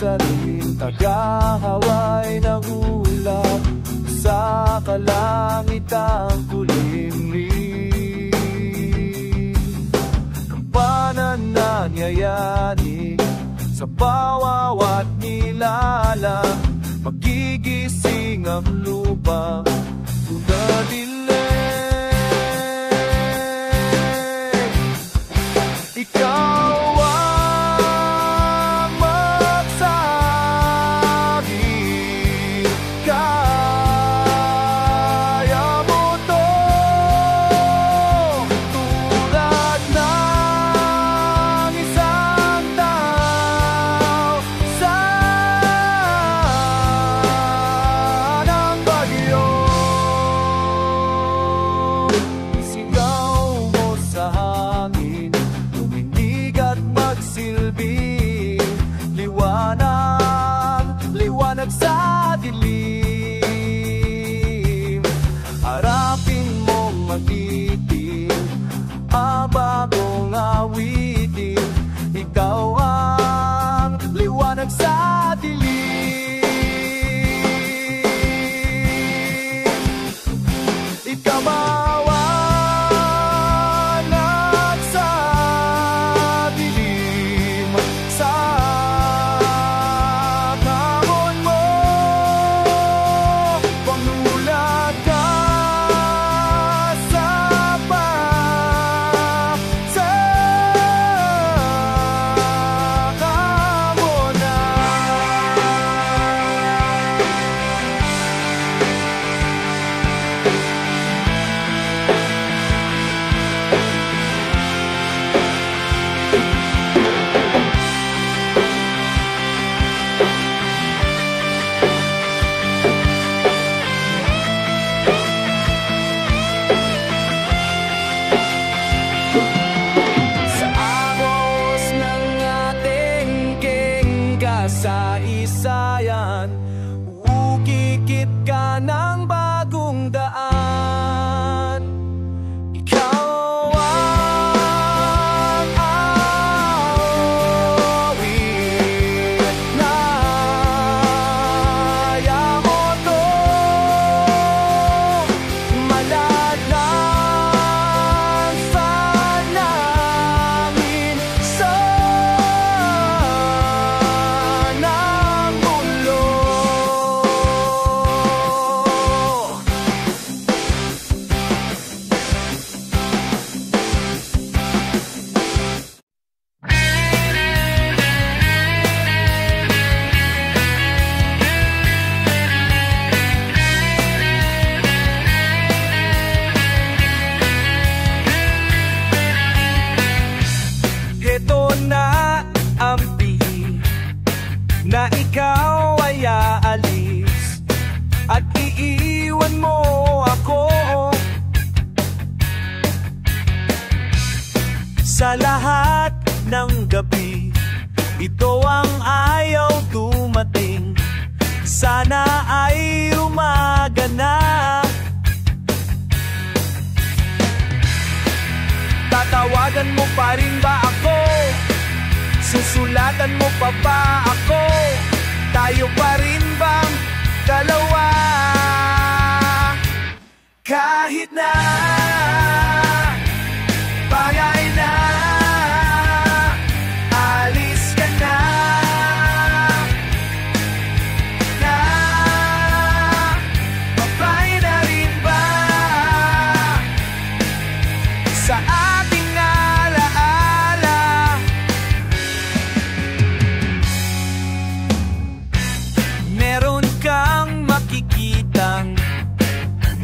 sa rin tagahaway ng ulap sa kalangitang kulimlim. Kampanan na niyayani sa bawat nilalang, magigising ang lupa tunadilig. Ikaw ang magsabi, kaya mo to, tulad ng isang tao sa ng bagyo. Isigaw mo sa hangin, tumindig at magsilbi, liwanag, liwanag sa dilim. Harapin mong magiting ang bagong awitin, ikaw ang liwanag sa dilim. Ikaw mawalag sa dilim, sa kahon mo, pangulad ka sa kasaysayan, ukikit ka ng bagong daan. Ikaw ang awit na yamoto, maladlang sa langit sa na ikaw ay aalis at iiwan mo ako. Sa lahat ng gabi, ito ang ayaw dumating. Sana ay umaga na. Tatawagan mo pa rin ba ako? Susulatan mo pa ba ako? Tayo pa rin bang dalawa? Kahit na bagay na alis ka na, babay na rin ba sa ating alaala? Meron kang makikitang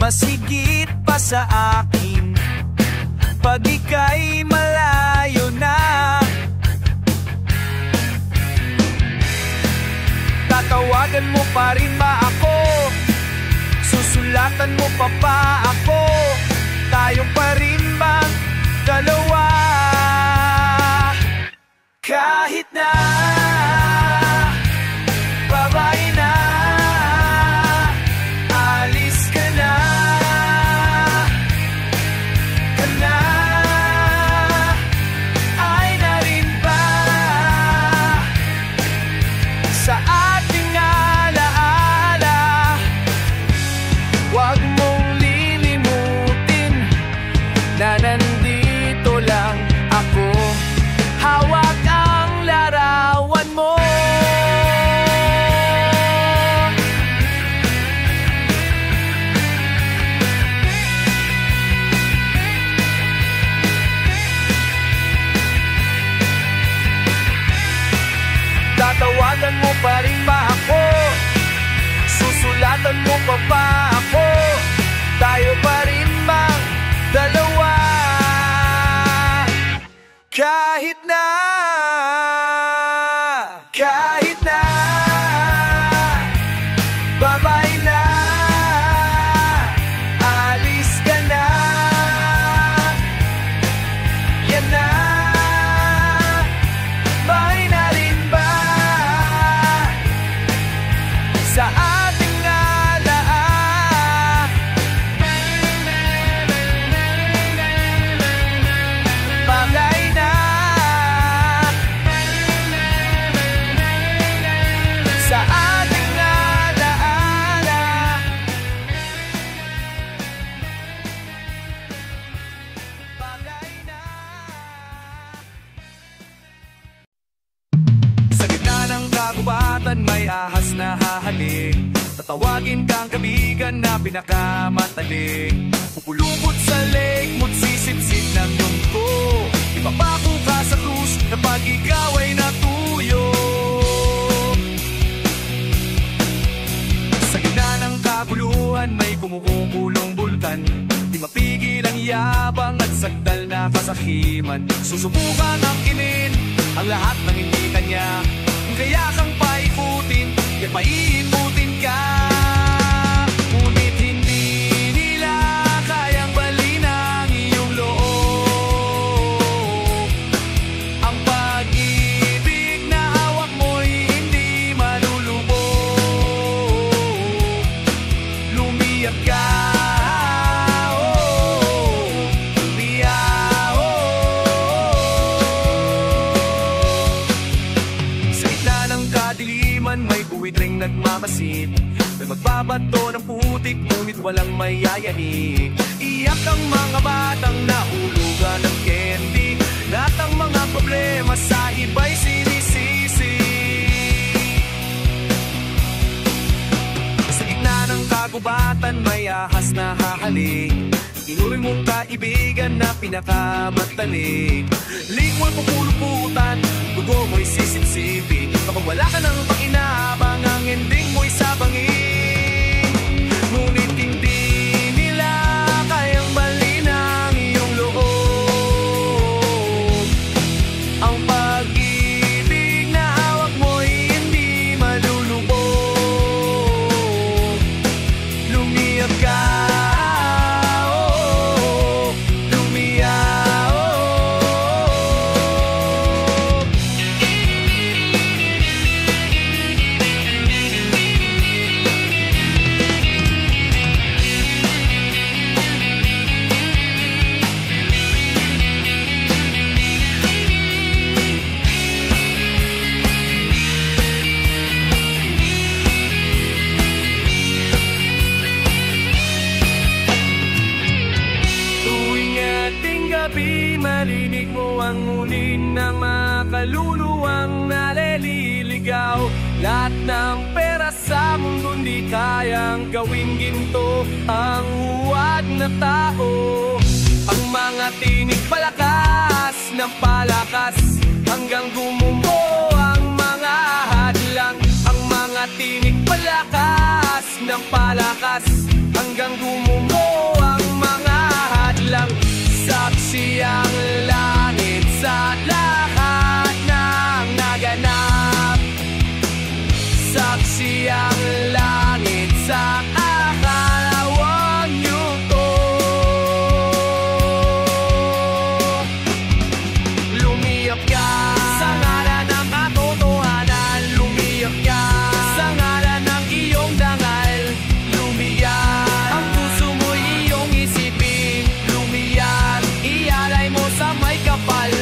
masigit pa sa akin pag ika'y malayo na. Tatawagan mo pa rin ba ako? Susulatan mo pa ba ako? Tayo pa rin bang dalawa? Kahit na babay na alis ka na, ay na rin ba sa Susulatan mo pa rin ba ako? Susulatan mo pa ba ako? Tayo pa rin bang dalawa? Kahit na babay na, alis ka na, yan na. Bahay na rin ba sa ating alaala? Bagay na sa ating alaala. Bagay na. Sa gitna ng kagubatan may ahas na hahalik. Tatawagin kang kaibigan na pinakamatalik. Pupulupot sa lake mo't sisip-sip ng yungko. Ipapako ka sa krus na pag ikaw ay natuyo. Sa gitna ng kaguluhan may kumukulong bulkan. Di mapigil ang yabang at sagdal na kasakiman. Susubukan angkinin ang lahat ng hindi kanya. Kaya kang paikutin, kaya paiikutin ka. Ngunit hindi nila kayang balin ang iyong loob. Ang pag-ibig na hawak mo'y hindi malulubog. Lumiyak ka, oh, lumiyak, sa gitna ng kadiliman may buwit ring nagmamasid. May magbabato ng putik ngunit walang mayayanig. Iyak ang mga batang nahulugan ng candy. Lahat ang mga problema sa iba'y sinisisi. Sa gitna ng kagubatan may ahas na hahalik. Inuri mong kaibigan na pinakamatalik. Lingwal pupuluputan, dugo mo'y sisipsipin. Kapag wala ka ng pakinabang, ang ending mo'y sabangin. Ngunit hindi nila kayang balin ang iyong loob. Ang pag-ibig na hawak mo'y hindi malulubog. Lumiyak ka, oh, lumiyak, oh. Tuwing ating gabi, marinig mo ang ngulin ng mga kaluluwang nalililigaw. Lahat ng pera sa mundo di kayang gawing ginto ang huwad na tao. Ang mga tinig palakas ng palakas hanggang gumumo ang mga hadlang. Ang mga tinig palakas ng palakas hanggang gumumo ang mga hadlang. Saksi ang langit sa lahat ng naganap. Saksi ang langit sa akalawang yuto. Lumiyak ka sa ngalan ng katotohanan. Lumiyak ka sa ngalan ng iyong dangal. Lumiyak ang puso mo'y iyong isipin. Lumiyak, ialay mo sa may kapal.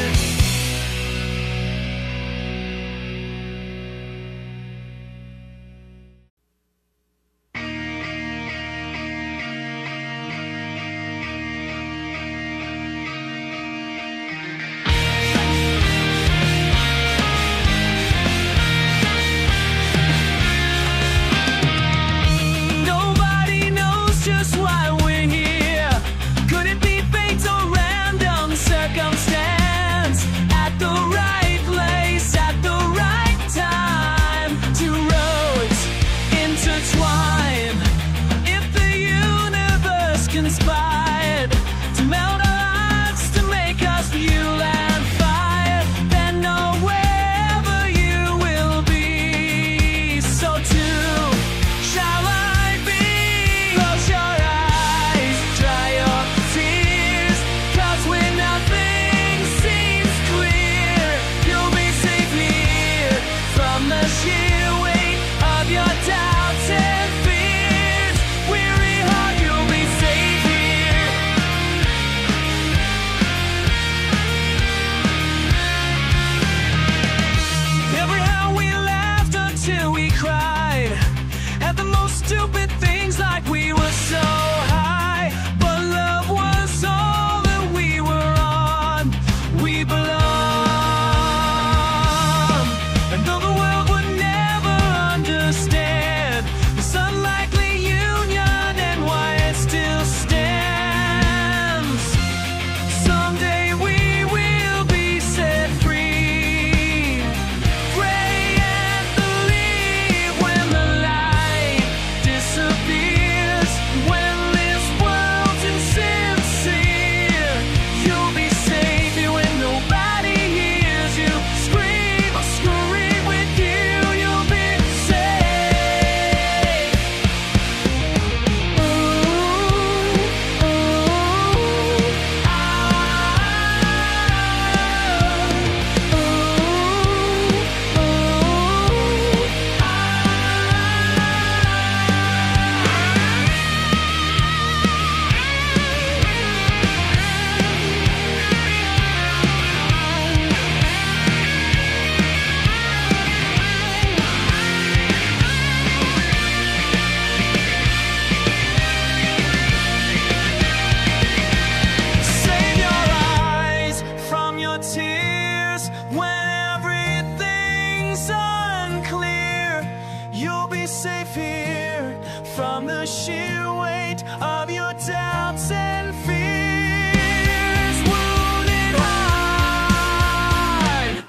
safe here from the sheer weight of your doubts and fears. Wounded heart,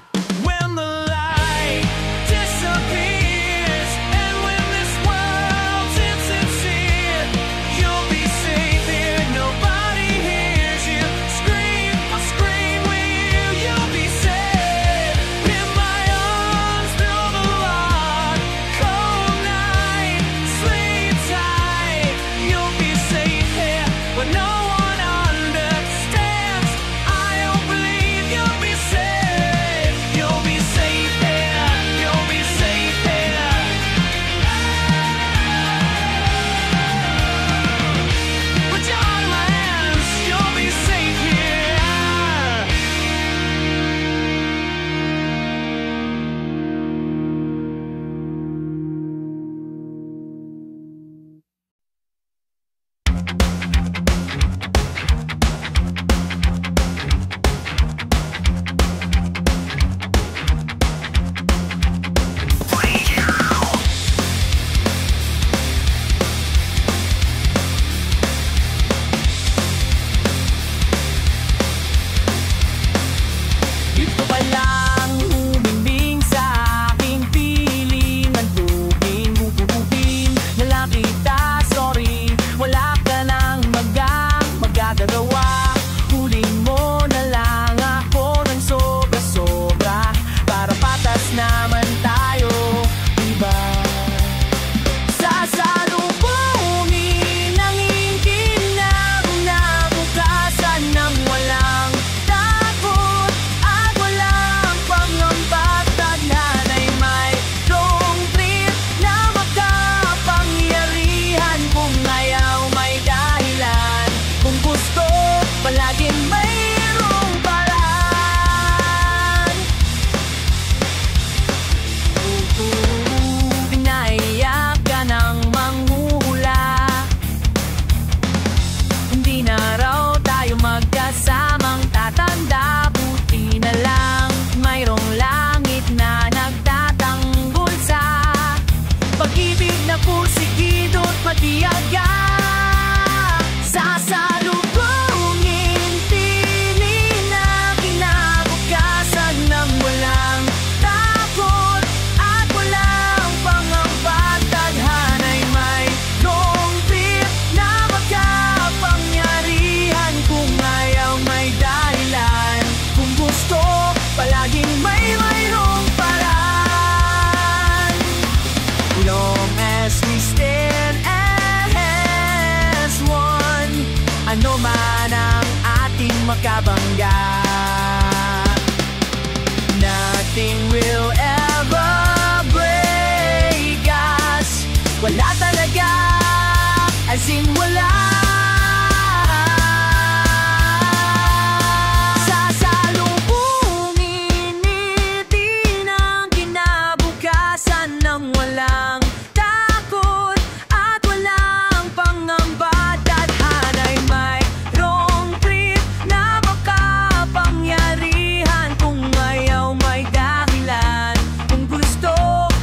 when the light disappears, and when this world's insincere, you'll be safe here. Nobody hears you scream. I'll scream with you. You'll be safe in my arms through the long, cold night. Sleep tight. You'll be safe here, but no one understands. I don't believe you'll be safe. You'll be safe here. You'll be safe here. Put your heart in my hands. You'll be safe here. Ito pa lang humimbing sa aking piling. Ang tubig bububin na lang kita, sorry. Wala ka nang magagagawa. Huling mo na lang ako ng sobra-sobra, para patas naman tayo, diba? Sasalubungin ang kinabukasan ng walang takot at walang pangamba. Tadhana'y mayroong trip na makapangyarihan. Kung ayaw may dahilan, kung gusto palaging mayroong paraan. Pinaiyak ka ng manghuhula, hindi na raw tayo magkasamang tatanda. Buti na lang mayroong langit na nagtatanggol sa pag-ibig na pursigido't matiyaga. Sasalubungin piling na kinabukasan ng walang takot at walang pangamba. Tadhana'y mayroong trip na makapangyarihan. Kung ayaw may dahilan, kung gusto palaging mayroong paraan. Long as we stand as one, ano man ang ating makabangga, nothing will ever break us. Wala talaga, as in wala. Sasalubungin ngiti ng kinabukasan ng walang takot at walang pangamba. Tadhana'y mayroong trip na makapangyarihan. Kung ayaw may dahilan, kung gusto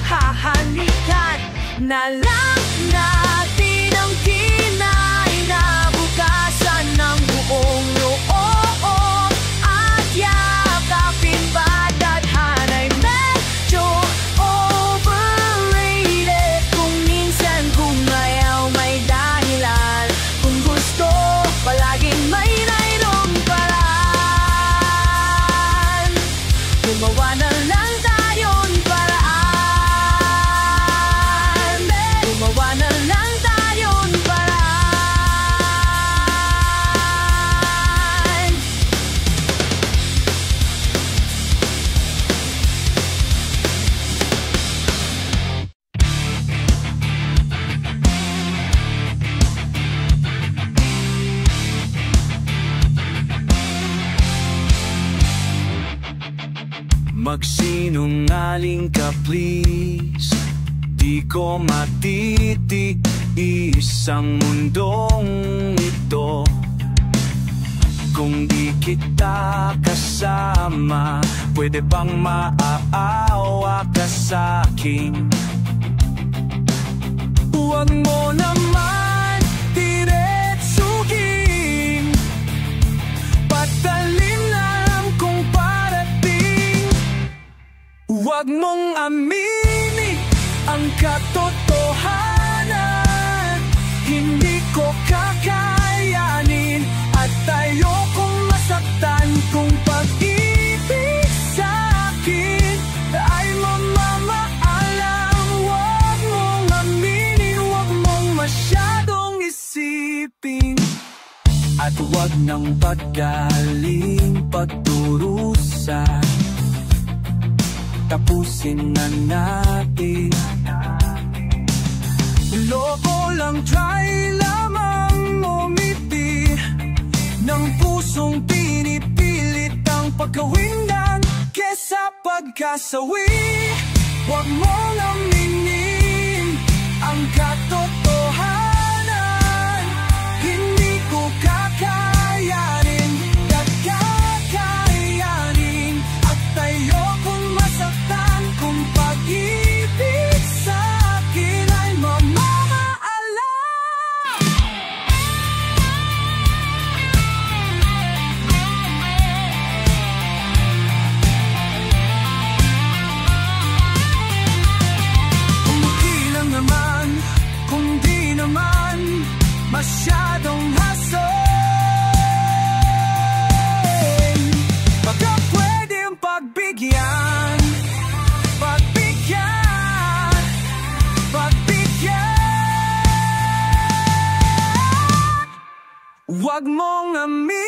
hahalikan na lang natin ang kinabukasan ng buong loob at yakapin pa. Tadhana'y medyo overrated. Kung minsan, kung ayaw may dahilan, kung gusto palaging mayroong paraan. Gumawa na lang tayo'n paraan. Gumawa na lang tayo'n paraan. Magsinungaling ka please, di ko matitiis ang mundong ito. Kung di kita kasama, pwede bang maaawa ka sa'kin? Huwag mo naman diretsuhin, patalim lang kung parating. Huwag mong aminin ang katotohanan, hindi ko kakayanin at ayokong masaktan kung pag-ibig sa'kin ay mamamaalam. Huwag mong aminin, huwag mong masyadong isipin, at huwag nang paggaling pagdurusa. Tapusin na natin. Loko lang, try lamang umiti ng pusong pinipilit ang pagkawin lang kesa pagkasawi. Huwag mong aminin ang katotohanan, hindi ko kakayanin, kakayanin, at ayokong masaktan kung pag-ibig sa'kin ay mamamaalam. Kung di naman masyadong hason, baka pwedeng pagbigyan, pagbigyan, pagbigyan. Huwag mong amin